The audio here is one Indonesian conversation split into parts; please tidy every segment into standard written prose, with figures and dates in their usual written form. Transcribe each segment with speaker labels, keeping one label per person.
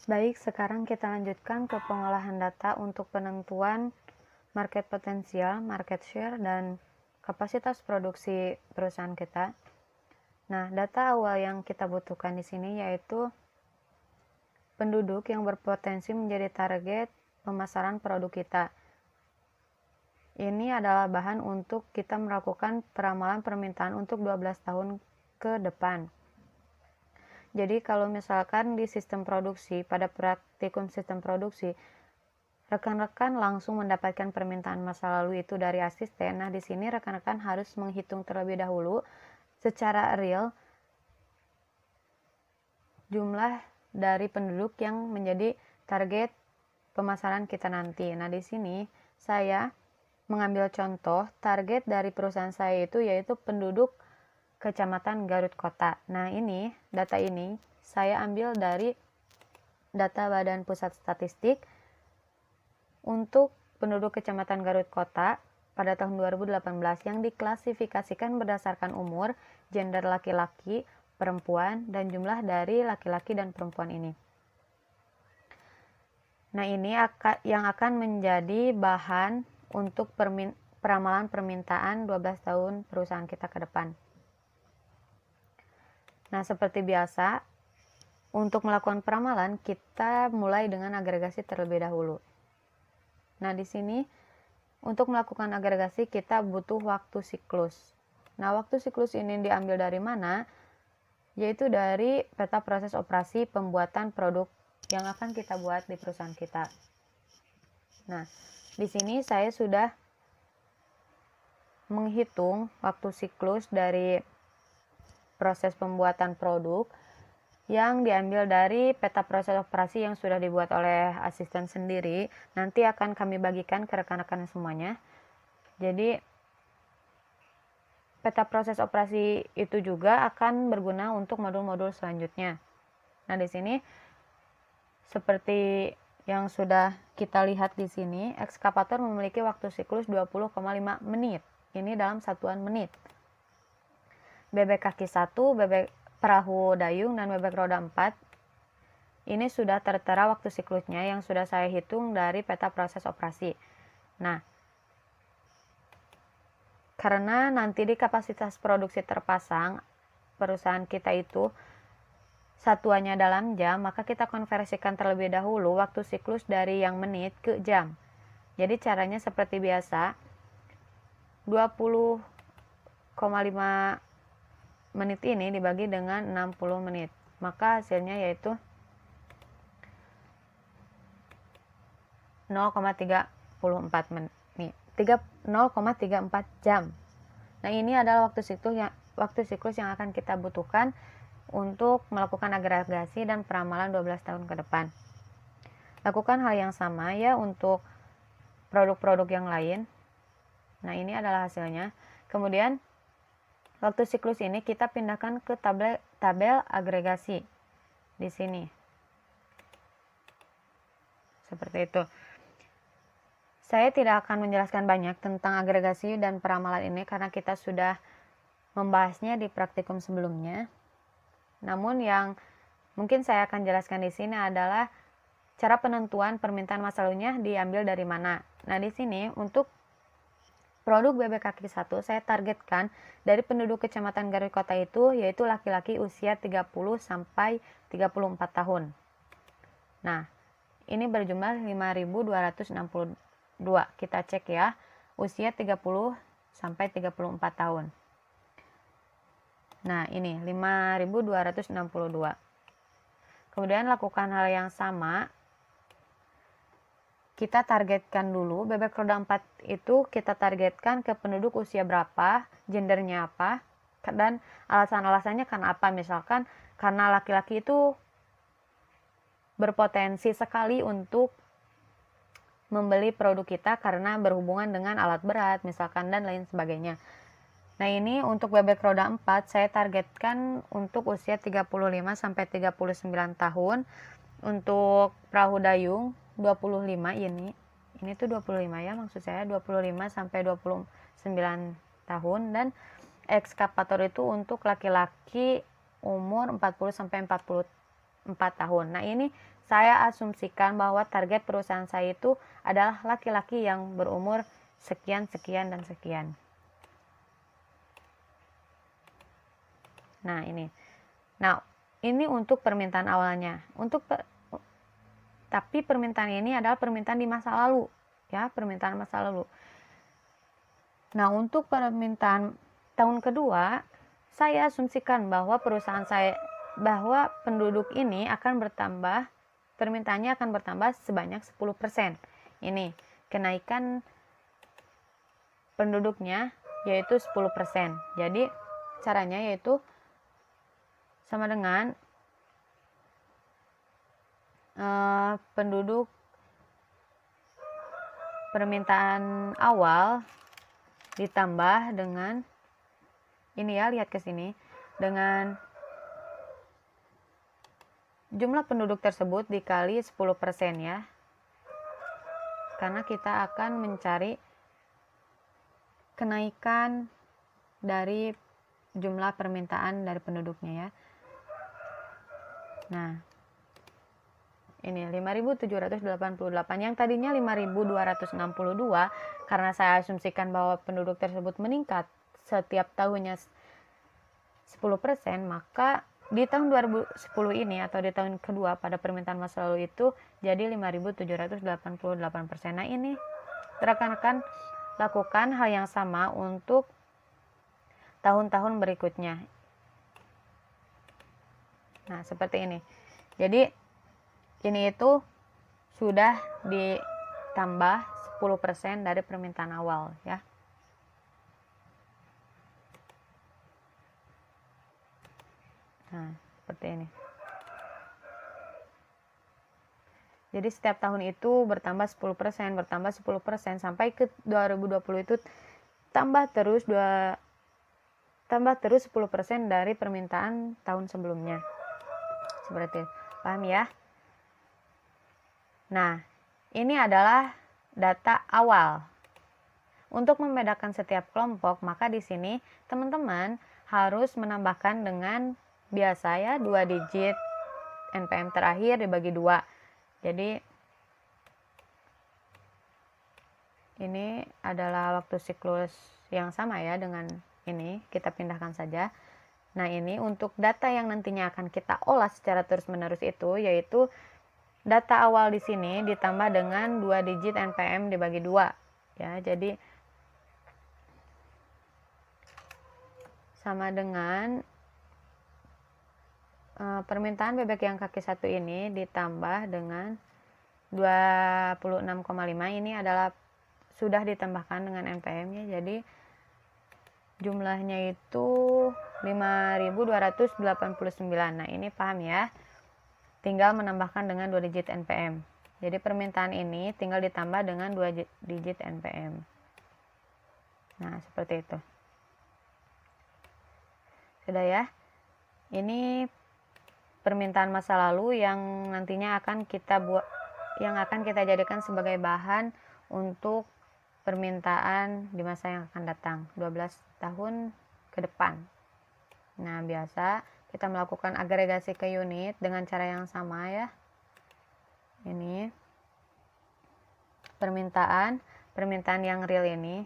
Speaker 1: Baik, sekarang kita lanjutkan ke pengolahan data untuk penentuan market potensial, market share, dan kapasitas produksi perusahaan kita. Nah, data awal yang kita butuhkan di sini yaitu penduduk yang berpotensi menjadi target pemasaran produk kita. Ini adalah bahan untuk kita melakukan peramalan permintaan untuk 12 tahun ke depan. Jadi kalau misalkan di sistem produksi, pada praktikum sistem produksi, rekan-rekan langsung mendapatkan permintaan masa lalu itu dari asisten. Nah, di sini rekan-rekan harus menghitung terlebih dahulu secara real jumlah dari penduduk yang menjadi target pemasaran kita nanti. Nah, di sini saya mengambil contoh target dari perusahaan saya itu yaitu penduduk Kecamatan Garut Kota. Nah, data ini saya ambil dari data Badan Pusat Statistik untuk penduduk Kecamatan Garut Kota pada tahun 2018 yang diklasifikasikan berdasarkan umur, gender laki-laki, perempuan, dan jumlah dari laki-laki dan perempuan ini. Nah, ini yang akan menjadi bahan untuk peramalan permintaan 12 tahun perusahaan kita ke depan. Nah, seperti biasa, untuk melakukan peramalan, kita mulai dengan agregasi terlebih dahulu. Nah, di sini, untuk melakukan agregasi, kita butuh waktu siklus. Nah, waktu siklus ini diambil dari mana? Yaitu dari peta proses operasi pembuatan produk yang akan kita buat di perusahaan kita. Nah, di sini saya sudah menghitung waktu siklus dari proses pembuatan produk yang diambil dari peta proses operasi yang sudah dibuat oleh asisten sendiri. Nanti akan kami bagikan ke rekan-rekan semuanya. Jadi peta proses operasi itu juga akan berguna untuk modul-modul selanjutnya. Nah, di sini seperti yang sudah kita lihat di sini, ekskavator memiliki waktu siklus 20,5 menit. Ini dalam satuan menit. Bebek kaki 1, bebek perahu dayung, dan bebek roda 4 ini sudah tertera waktu siklusnya yang sudah saya hitung dari peta proses operasi. Nah, karena nanti di kapasitas produksi terpasang perusahaan kita itu satuannya dalam jam, maka kita konversikan terlebih dahulu waktu siklus dari yang menit ke jam. Jadi caranya seperti biasa, 20,5 menit ini dibagi dengan 60 menit. Maka hasilnya yaitu 0,34 menit. 0,34 jam. Nah, ini adalah waktu siklus yang akan kita butuhkan untuk melakukan agregasi dan peramalan 12 tahun ke depan. Lakukan hal yang sama ya untuk produk-produk yang lain. Nah, ini adalah hasilnya. Kemudian waktu siklus ini kita pindahkan ke tabel agregasi di sini. Seperti itu. Saya tidak akan menjelaskan banyak tentang agregasi dan peramalan ini karena kita sudah membahasnya di praktikum sebelumnya. Namun yang mungkin saya akan jelaskan di sini adalah cara penentuan permintaan masa lalunya diambil dari mana. Nah, di sini untuk produk bebek kaki 1 saya targetkan dari penduduk Kecamatan Garut Kota itu yaitu laki-laki usia 30 sampai 34 tahun. Nah, ini berjumlah 5.262. Kita cek ya, usia 30 sampai 34 tahun. Nah, ini 5.262. Kemudian lakukan hal yang sama. Kita targetkan dulu, bebek roda 4 itu kita targetkan ke penduduk usia berapa, gendernya apa, dan alasan-alasannya karena apa. Misalkan karena laki-laki itu berpotensi sekali untuk membeli produk kita karena berhubungan dengan alat berat, misalkan, dan lain sebagainya. Nah, ini untuk bebek roda 4 saya targetkan untuk usia 35 sampai 39 tahun. Untuk perahu dayung 25 ini tuh 25 ya, maksud saya 25 sampai 29 tahun, dan ekskavator itu untuk laki-laki umur 40 sampai 40 4 tahun. Nah, ini saya asumsikan bahwa target perusahaan saya itu adalah laki-laki yang berumur sekian, sekian, dan sekian. Nah, ini. Nah, ini untuk permintaan awalnya. Tapi permintaan ini adalah permintaan di masa lalu, ya, permintaan masa lalu. Nah, untuk permintaan tahun kedua, saya asumsikan bahwa bahwa penduduk ini akan bertambah, permintaannya akan bertambah sebanyak 10%. Ini kenaikan penduduknya yaitu 10%. Jadi caranya yaitu sama dengan penduduk permintaan awal ditambah dengan ini ya, lihat ke sini, dengan jumlah penduduk tersebut dikali 10% ya. Karena kita akan mencari kenaikan dari jumlah permintaan dari penduduknya ya. Nah, ini 5.788, yang tadinya 5.262, karena saya asumsikan bahwa penduduk tersebut meningkat setiap tahunnya 10%, maka di tahun 2010 ini atau di tahun kedua pada permintaan masa lalu itu jadi 5.788%. Nah, ini rekan-rekan lakukan hal yang sama untuk tahun-tahun berikutnya. Nah, seperti ini. Jadi ini itu sudah ditambah 10% dari permintaan awal ya. Nah, seperti ini. Jadi setiap tahun itu bertambah 10% sampai ke 2020 itu tambah terus 10% dari permintaan tahun sebelumnya. Seperti itu. Paham ya? Nah, ini adalah data awal. Untuk membedakan setiap kelompok, maka di sini teman-teman harus menambahkan dengan biasa ya 2 digit NPM terakhir dibagi 2. Jadi ini adalah waktu siklus yang sama ya dengan ini, kita pindahkan saja. Nah, ini untuk data yang nantinya akan kita olah secara terus-menerus itu yaitu data awal di sini ditambah dengan 2 digit NPM dibagi 2 ya. Jadi sama dengan permintaan bebek yang kaki 1 ini ditambah dengan 26,5, ini adalah sudah ditambahkan dengan NPM nya. Jadi jumlahnya itu 5.289. Nah, ini paham ya? Tinggal menambahkan dengan 2 digit NPM. Jadi permintaan ini tinggal ditambah dengan 2 digit NPM. Nah, seperti itu. Sudah ya? Ini permintaan masa lalu yang nantinya akan kita jadikan sebagai bahan untuk permintaan di masa yang akan datang 12 tahun ke depan. Nah, biasa kita melakukan agregasi ke unit dengan cara yang sama ya. Ini permintaan yang real ini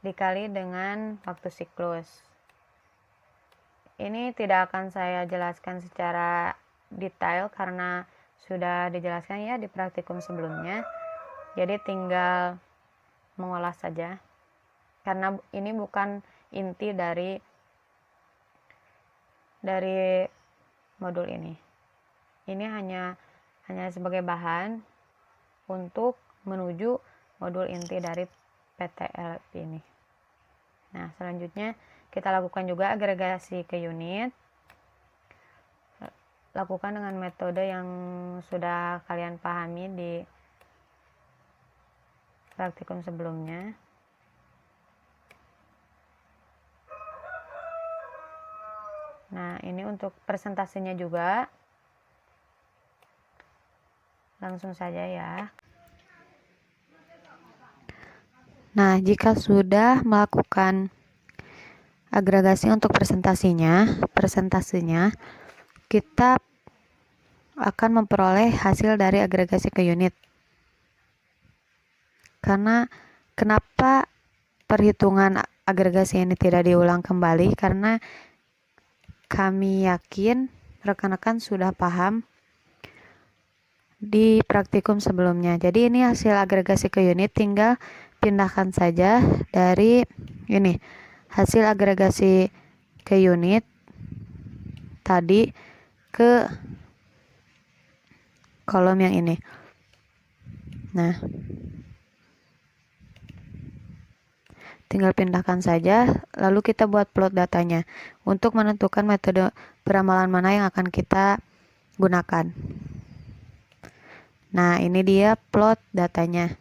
Speaker 1: dikali dengan waktu siklus. Ini tidak akan saya jelaskan secara detail karena sudah dijelaskan ya di praktikum sebelumnya. Jadi tinggal mengolah saja. Karena ini bukan inti dari modul ini. Ini hanya sebagai bahan untuk menuju modul inti dari PTLP ini. Nah, selanjutnya kita lakukan juga agregasi ke unit. Lakukan dengan metode yang sudah kalian pahami di praktikum sebelumnya. Nah, ini untuk presentasinya juga. Langsung saja ya. Nah, jika sudah melakukan agregasi untuk presentasinya, kita akan memperoleh hasil dari agregasi ke unit. Karena kenapa perhitungan agregasi ini tidak diulang kembali? Karena kami yakin rekan-rekan sudah paham di praktikum sebelumnya. Jadi ini hasil agregasi ke unit, tinggal pindahkan saja dari ini hasil agregasi ke unit tadi ke kolom yang ini. Nah, tinggal pindahkan saja, lalu kita buat plot datanya untuk menentukan metode peramalan mana yang akan kita gunakan. Nah, ini dia plot datanya.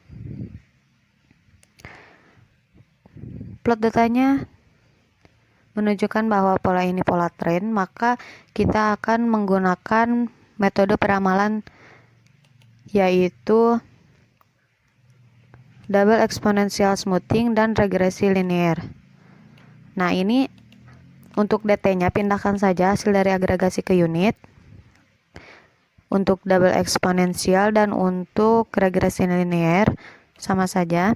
Speaker 1: Plot datanya menunjukkan bahwa pola ini pola tren, maka kita akan menggunakan metode peramalan yaitu double exponential smoothing dan regresi linear. Nah, ini untuk DT-nya pindahkan saja hasil dari agregasi ke unit. Untuk double eksponensial dan untuk regresi linear sama saja.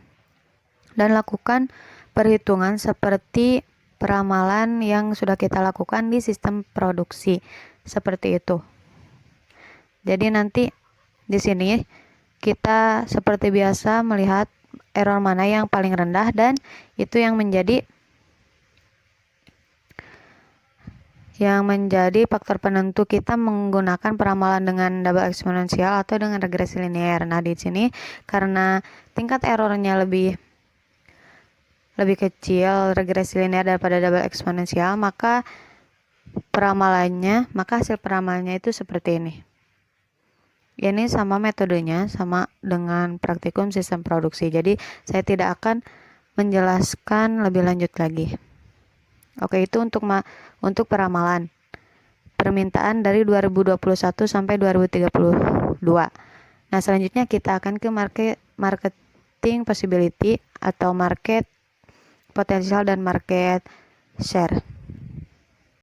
Speaker 1: Dan lakukan perhitungan seperti peramalan yang sudah kita lakukan di sistem produksi. Seperti itu. Jadi nanti di sini kita seperti biasa melihat error mana yang paling rendah dan itu yang menjadi faktor penentu kita menggunakan peramalan dengan double eksponensial atau dengan regresi linear. Nah, di sini karena tingkat errornya lebih kecil regresi linear daripada double eksponensial, maka hasil peramalannya itu seperti ini. Ini sama metodenya, sama dengan praktikum sistem produksi. Jadi saya tidak akan menjelaskan lebih lanjut lagi. Oke, itu untuk peramalan. Permintaan dari 2021 sampai 2032. Nah, selanjutnya kita akan ke marketing possibility atau market potensial dan market share.